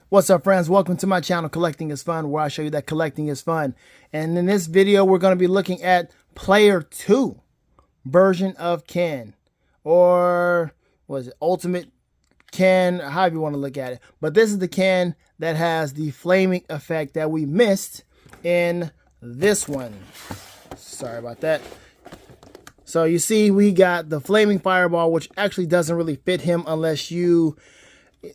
What's up, friends? Welcome to my channel, Collecting is Fun, where I show you that collecting is fun. And in this video, we're going to be looking at Player 2 version of Ken, or was it Ultimate Ken, however you want to look at it. But this is the Ken that has the flaming effect that we missed in this one. Sorry about that. So you see, we got the flaming fireball, which actually doesn't really fit him unless you...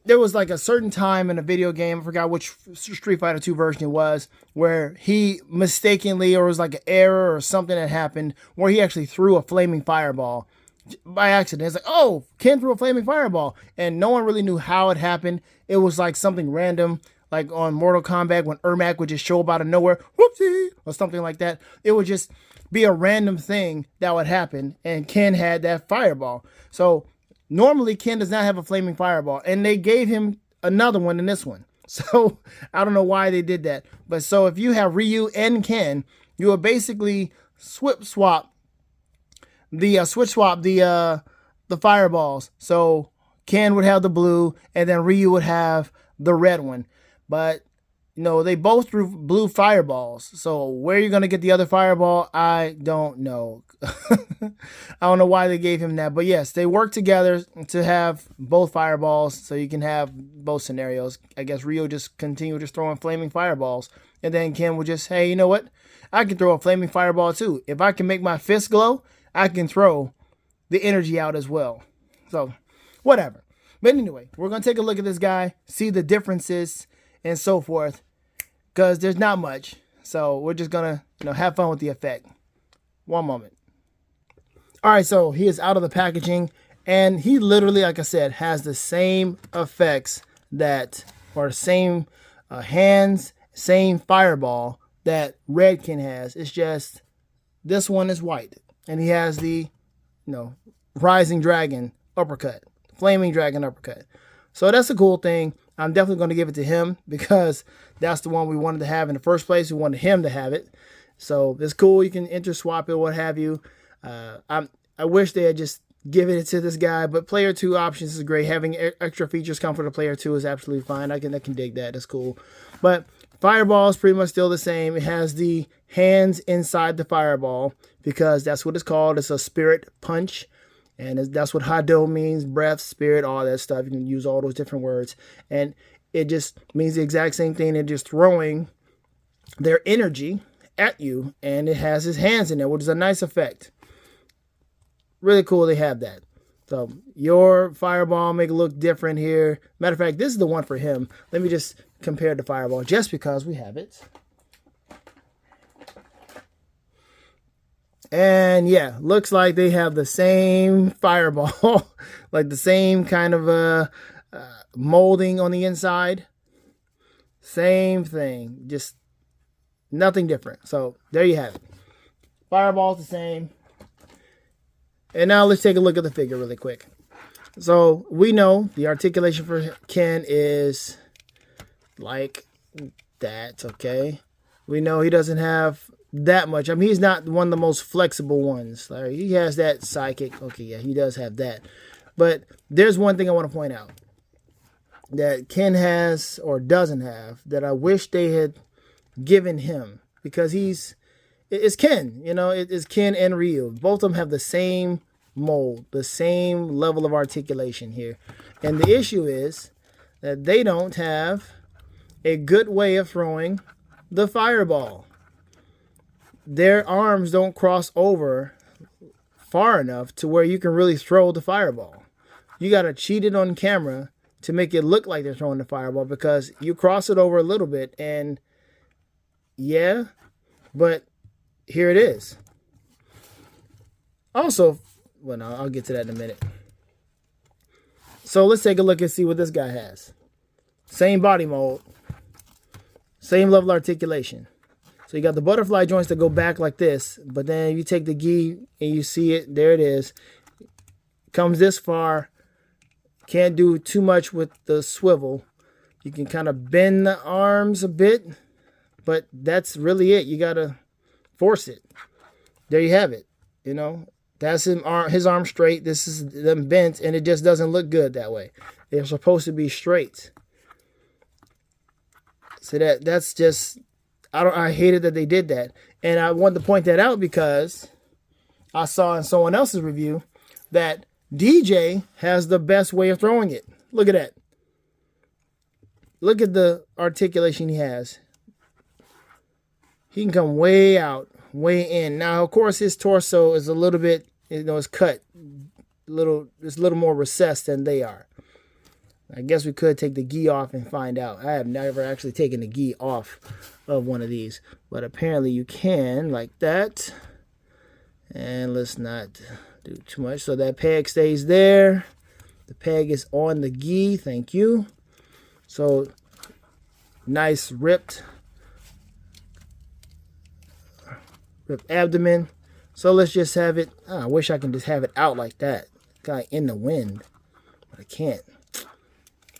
There was like a certain time in a video game, I forgot which Street Fighter 2 version it was, where he mistakenly, or it was like an error or something that happened, where he actually threw a flaming fireball by accident. It's like, oh, Ken threw a flaming fireball, and no one really knew how it happened. It was like something random, like on Mortal Kombat when Ermac would just show up out of nowhere, whoopsie, or something like that. It would just be a random thing that would happen, and Ken had that fireball. So normally, Ken does not have a flaming fireball, and they gave him another one in this one. So I don't know why they did that. But so if you have Ryu and Ken, you will basically swap the fireballs. So Ken would have the blue, and then Ryu would have the red one. But no, they both threw blue fireballs. So where you're going to get the other fireball, I don't know. I don't know why they gave him that. But yes, they work together to have both fireballs, so you can have both scenarios. I guess Ryu just continued just throwing flaming fireballs. And then Ken would just, hey, you know what? I can throw a flaming fireball too. If I can make my fist glow, I can throw the energy out as well. So whatever. But anyway, we're going to take a look at this guy, see the differences and so forth, because there's not much. So we're just going to, have fun with the effect. One moment. All right, so he is out of the packaging, and he literally, like I said, has the same effects or same hands, same fireball that Red Ken has. It's just this one is white, and he has the, Rising Dragon uppercut, Flaming Dragon uppercut. So that's a cool thing. I'm definitely going to give it to him because that's the one we wanted to have in the first place. We wanted him to have it. So it's cool. You can interswap it, what have you. I wish they had just given it to this guy, but Player 2 options is great. Having extra features come for the Player 2 is absolutely fine. I can dig that. That's cool. But Fireball is pretty much still the same. It has the hands inside the Fireball because that's what it's called. It's a spirit punch. And that's what Hado means, breath, spirit, all that stuff. You can use all those different words. And it just means the exact same thing. They're just throwing their energy at you. And it has his hands in there, which is a nice effect. Really cool they have that. So your Fireball make it look different here. Matter of fact, this is the one for him. Let me just compare the Fireball just because we have it. And yeah, looks like they have the same fireball, like the same kind of molding on the inside. Same thing, just nothing different. So there you have it. Fireball's the same. And now let's take a look at the figure really quick. So we know the articulation for Ken is like that, okay? We know he doesn't have that much. I mean, he's not one of the most flexible ones. Like, he has that psychic. Okay, yeah, he does have that. But there's one thing I want to point out that Ken has or doesn't have that I wish they had given him, because it's Ken. It's Ken and Ryu. Both of them have the same mold, the same level of articulation here. And the issue is that they don't have a good way of throwing the fireball. Their arms don't cross over far enough to where you can really throw the fireball. You got to cheat it on camera to make it look like they're throwing the fireball, because you cross it over a little bit and yeah, but here it is. Also, well, no, I'll get to that in a minute. So let's take a look and see what this guy has. Same body mold, same level articulation. So you got the butterfly joints that go back like this, but then you take the gi and you see it, there it is. Comes this far. Can't do too much with the swivel. You can kind of bend the arms a bit, but that's really it. You got to force it. There you have it. That's his arm straight. This is them bent, and it just doesn't look good that way. They're supposed to be straight. So that's just, I hated that they did that. And I wanted to point that out because I saw in someone else's review that DJ has the best way of throwing it. Look at that. Look at the articulation he has. He can come way out, way in. Now, of course, his torso is a little bit, it's cut. It's a little more recessed than they are. I guess we could take the gi off and find out. I have never actually taken the gi off of one of these. But apparently you can, like that. And let's not do too much. So that peg stays there. The peg is on the gi. Thank you. So nice ripped abdomen. So let's just have it. I wish I can just have it out like that, kind of in the wind, but I can't.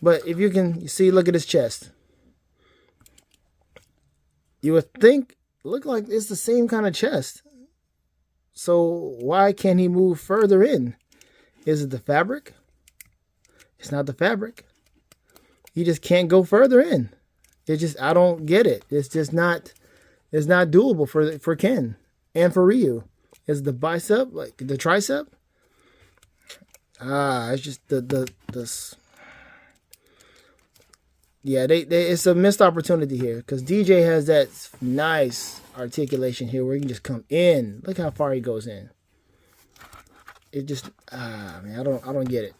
But if you can, you see, look at his chest. You would think, look like it's the same kind of chest. So why can't he move further in? Is it the fabric? It's not the fabric. He just can't go further in. It's just, I don't get it. It's just not, it's not doable for Ken and for Ryu. Is the bicep, like the tricep? It's just yeah, it's a missed opportunity here because DJ has that nice articulation here where he can just come in. Look how far he goes in. It just, man, I don't get it.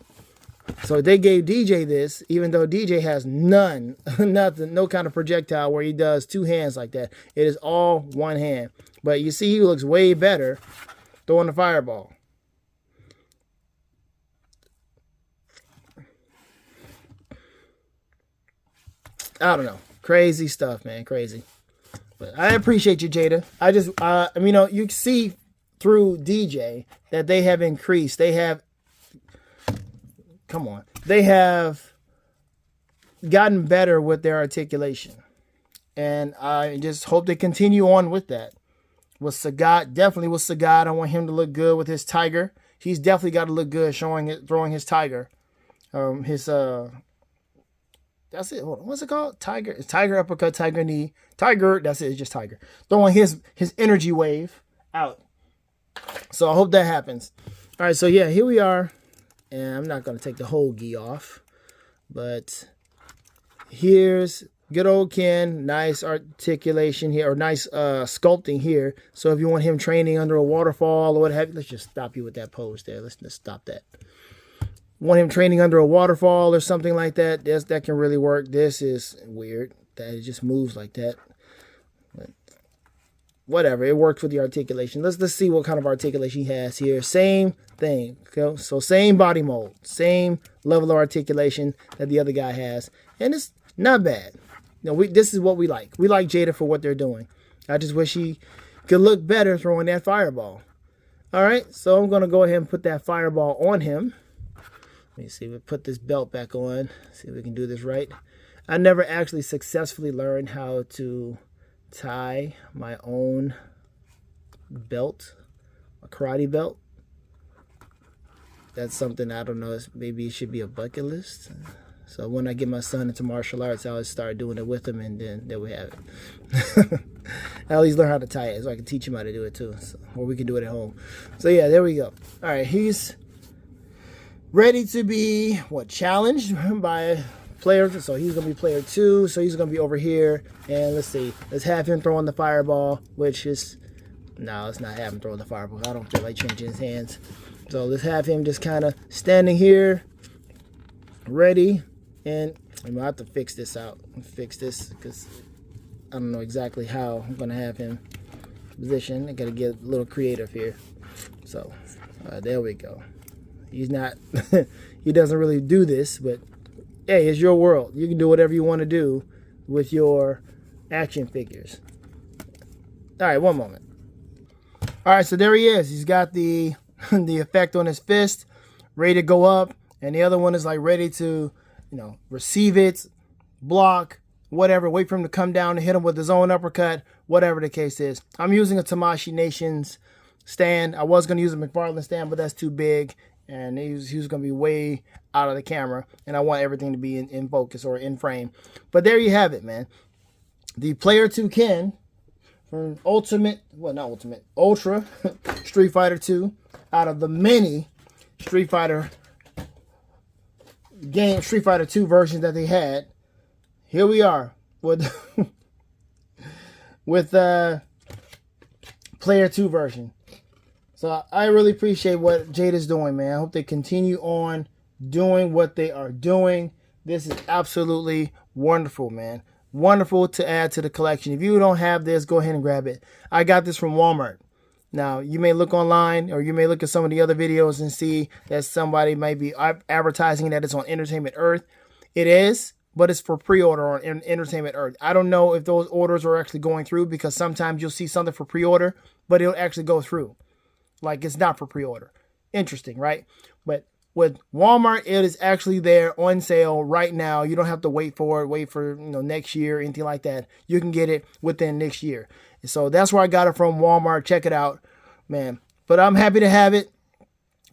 So they gave DJ this, even though DJ has nothing, no kind of projectile where he does two hands like that. It is all one hand. But you see, he looks way better throwing the fireball. I don't know. Crazy stuff, man. Crazy. But I appreciate you, Jada. I just, you see through DJ that they have increased. They have, come on. They have gotten better with their articulation. And I just hope they continue on with that. With Sagat, definitely with Sagat, I want him to look good with his tiger. He's definitely got to look good throwing his tiger. That's it. Hold on. What's it called? Tiger. It's tiger uppercut, tiger knee. Tiger. That's it. It's just tiger. Throwing his energy wave out. So I hope that happens. All right. So yeah, here we are. And I'm not going to take the whole gi off. But here's good old Ken. Nice articulation here. Or nice sculpting here. So if you want him training under a waterfall or what have you. Let's just stop you with that pose there. Let's just stop that. Want him training under a waterfall or something like that, that can really work. This is weird that it just moves like that. But whatever, it works with the articulation. Let's see what kind of articulation he has here. Same thing. Okay? So same body mold, same level of articulation that the other guy has. And it's not bad. This is what we like. We like Jada for what they're doing. I just wish he could look better throwing that fireball. All right, so I'm going to go ahead and put that fireball on him. Let me see if we put this belt back on. See if we can do this right. I never actually successfully learned how to tie my own belt, a karate belt. That's something I don't know. Maybe it should be a bucket list. So when I get my son into martial arts, I'll start doing it with him, and then there we have it. I at least learn how to tie it so I can teach him how to do it too. Or we can do it at home. So yeah, there we go. All right, he's ready to be, challenged by player. So he's going to be player 2. So he's going to be over here. And let's see. Let's have him throwing the fireball, which is, no, let's not have him throwing the fireball. I don't feel like changing his hands. So let's have him just kind of standing here, ready. And I'm going to have to fix this out. Fix this because I don't know exactly how I'm going to have him position. I got to get a little creative here. So there we go. He's not, he doesn't really do this, but hey, it's your world. You can do whatever you want to do with your action figures. All right, one moment. All right, so there he is. He's got the effect on his fist, ready to go up, and the other one is like ready to, receive it, block, whatever, wait for him to come down and hit him with his own uppercut, whatever the case is. I'm using a Tamashii Nations stand. I was going to use a McFarlane stand, but that's too big, and he was going to be way out of the camera, and I want everything to be in focus or in frame. But there you have it, man. The Player 2 Ken from Ultra Street Fighter 2, out of the many Street Fighter 2 versions that they had. Here we are with with Player 2 version. So I really appreciate what Jade is doing, man. I hope they continue on doing what they are doing. This is absolutely wonderful, man. Wonderful to add to the collection. If you don't have this, go ahead and grab it. I got this from Walmart. Now, you may look online or you may look at some of the other videos and see that somebody might be advertising that it's on Entertainment Earth. It is, but it's for pre-order on Entertainment Earth. I don't know if those orders are actually going through, because sometimes you'll see something for pre-order, but it'll actually go through. Like it's not for pre-order. Interesting, right? But with Walmart, it is actually there on sale right now. You don't have to wait for next year, anything like that. You can get it within next year. So that's where I got it from, Walmart. Check it out, man. But I'm happy to have it.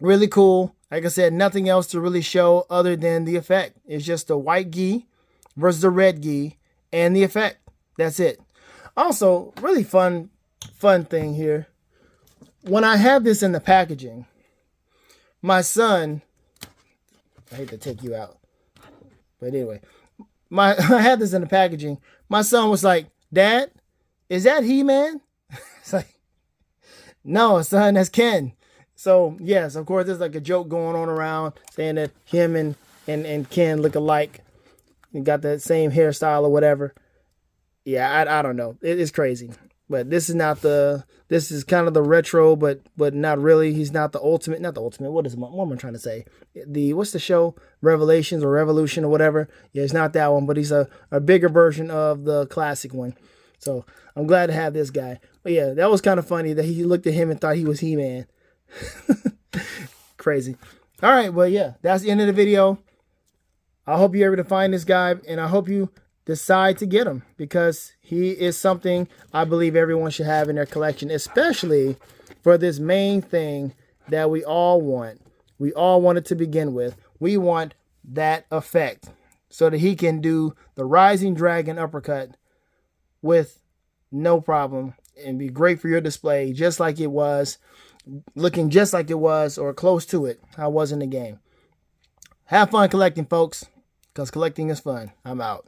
Really cool. Like I said, nothing else to really show other than the effect. It's just the white gi versus the red gi and the effect. That's it. Also, really fun thing here. When I have this in the packaging, my son, I hate to take you out, but anyway, I had this in the packaging. My son was like, "Dad, is that He-Man?" It's like, no, son, that's Ken. So yes, of course, there's like a joke going on around saying that him and Ken look alike. You got that same hairstyle or whatever. Yeah, I don't know. It's crazy. But this is not this is kind of the retro, but not really. He's not the ultimate. What am I trying to say? What's the show? Revelations or Revolution or whatever. Yeah, it's not that one, but he's a bigger version of the classic one. So I'm glad to have this guy. But yeah, that was kind of funny that he looked at him and thought he was He-Man. Crazy. All right, well, yeah, that's the end of the video. I hope you're able to find this guy, and I hope you decide to get him, because he is something I believe everyone should have in their collection, especially for this main thing that we all want. We all want it to begin with. We want that effect so that he can do the Rising Dragon uppercut with no problem and be great for your display, just like it was, looking just like it was or close to it, how it was in the game. Have fun collecting, folks, because collecting is fun. I'm out.